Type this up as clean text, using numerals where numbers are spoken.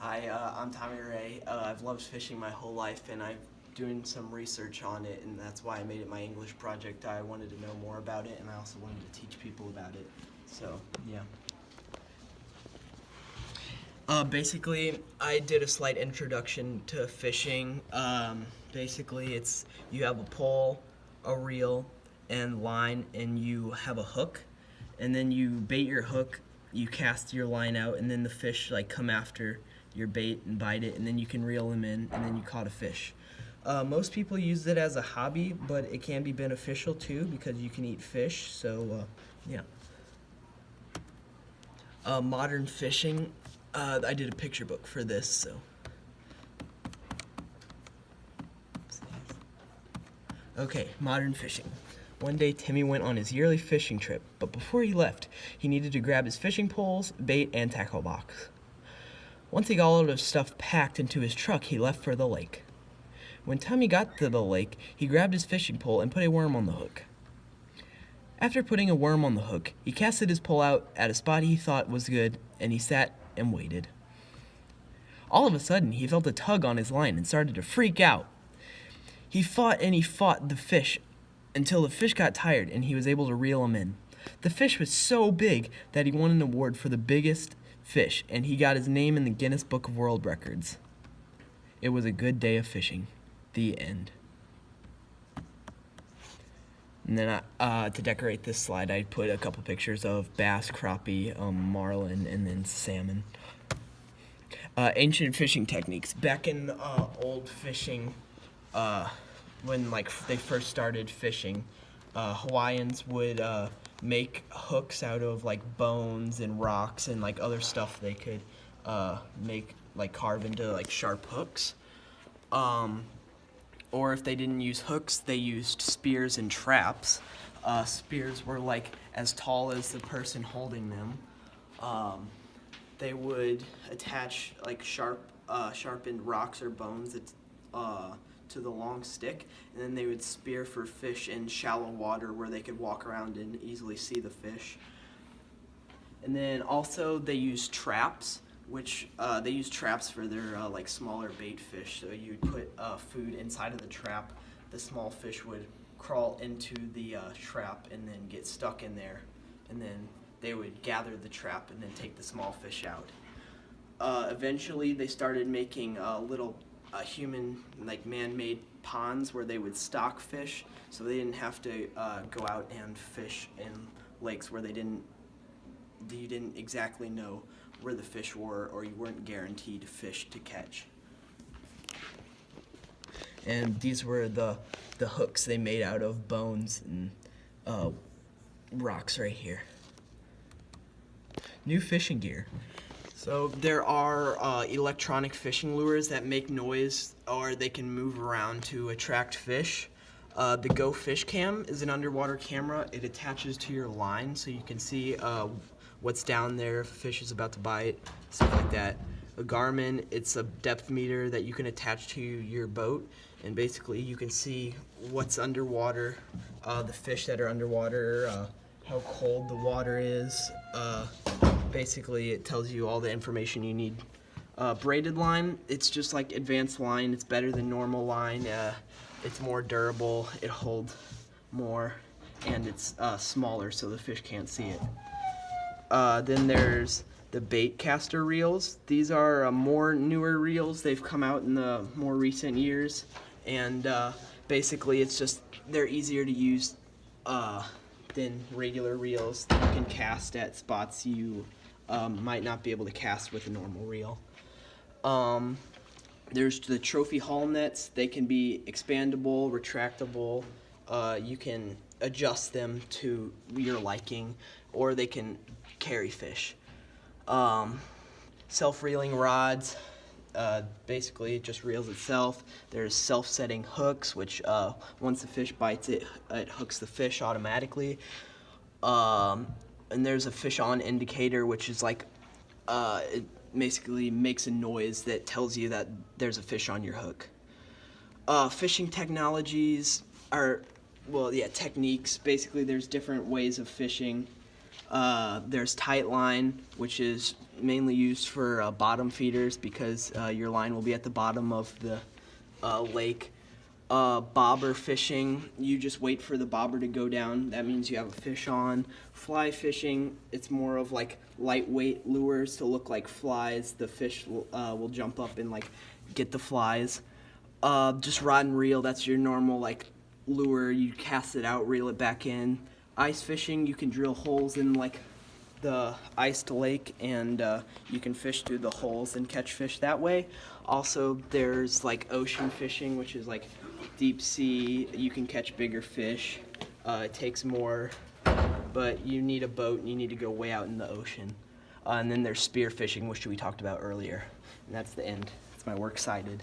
Hi, I'm Tommy Ray. I've loved fishing my whole life, and I'm doing some research on it, and that's why I made it my English project. I wanted to know more about it, and I also wanted to teach people about it. So, yeah. Basically, I did a slight introduction to fishing. Basically, it's you have a pole, a reel, and line, and you have a hook, and then you bait your hook. You cast your line out, and then the fish come after your bait and bite it, and then you can reel them in, and then you caught a fish. Most people use it as a hobby, but it can be beneficial too because you can eat fish. So, yeah. Modern fishing. I did a picture book for this, so. Okay, modern fishing. One day, Timmy went on his yearly fishing trip, but before he left, he needed to grab his fishing poles, bait, and tackle box. Once he got all of his stuff packed into his truck, he left for the lake. When Timmy got to the lake, he grabbed his fishing pole and put a worm on the hook. After putting a worm on the hook, he casted his pole out at a spot he thought was good, and he sat and waited. All of a sudden, he felt a tug on his line and started to freak out. He fought and he fought the fish until the fish got tired and he was able to reel him in. The fish was so big that he won an award for the biggest fish, and he got his name in the Guinness Book of World Records. It was a good day of fishing. The end. And then to decorate this slide, I put a couple pictures of bass, crappie, marlin, and then salmon. Ancient fishing techniques. Back in old fishing, when they first started fishing, Hawaiians would make hooks out of bones and rocks and other stuff they could carve into sharp hooks. Or if they didn't use hooks, they used spears and traps. Spears were as tall as the person holding them. They would attach sharpened rocks or bones to the long stick, and then they would spear for fish in shallow water where they could walk around and easily see the fish. And then also they used traps, which they use traps for their smaller bait fish. So you'd put food inside of the trap. The small fish would crawl into the trap and then get stuck in there, and then they would gather the trap and then take the small fish out. Eventually, they started making little human, man-made ponds where they would stock fish, so they didn't have to go out and fish in lakes where you didn't exactly know where the fish were, or you weren't guaranteed fish to catch. And these were the hooks they made out of bones and rocks right here. New fishing gear. So there are electronic fishing lures that make noise, or they can move around to attract fish. The Go Fish Cam is an underwater camera. It attaches to your line so you can see what's down there if a fish is about to bite, stuff like that. A Garmin, it's a depth meter that you can attach to your boat, and basically you can see what's underwater, the fish that are underwater, how cold the water is. Basically, it tells you all the information you need. Braided line, it's just like advanced line. It's better than normal line. It's more durable, it holds more, and it's smaller so the fish can't see it. Then there's the bait caster reels. These are more newer reels. They've come out in the more recent years, and basically they're easier to use than regular reels. You can cast at spots you might not be able to cast with a normal reel. There's the trophy haul nets. They can be expandable, retractable. You can adjust them to your liking, or they can carry fish. Self-reeling rods. Basically, it just reels itself. There's self-setting hooks, which once the fish bites it, it hooks the fish automatically. And there's a fish-on indicator, which is it basically makes a noise that tells you that there's a fish on your hook. Fishing technologies are, techniques. Basically, there's different ways of fishing. There's tight line, which is mainly used for bottom feeders because your line will be at the bottom of the lake. Bobber fishing, you just wait for the bobber to go down. That means you have a fish on. Fly fishing, it's more of like lightweight lures to look like flies. The fish will jump up and like get the flies. Just rod and reel, that's your normal like lure. You cast it out, reel it back in. Ice fishing, you can drill holes in like the iced lake and you can fish through the holes and catch fish that way. Also, there's like ocean fishing, which is like deep sea. You can catch bigger fish. It takes more, but you need a boat and you need to go way out in the ocean. And then there's spear fishing, which we talked about earlier. And that's the end. That's my works cited.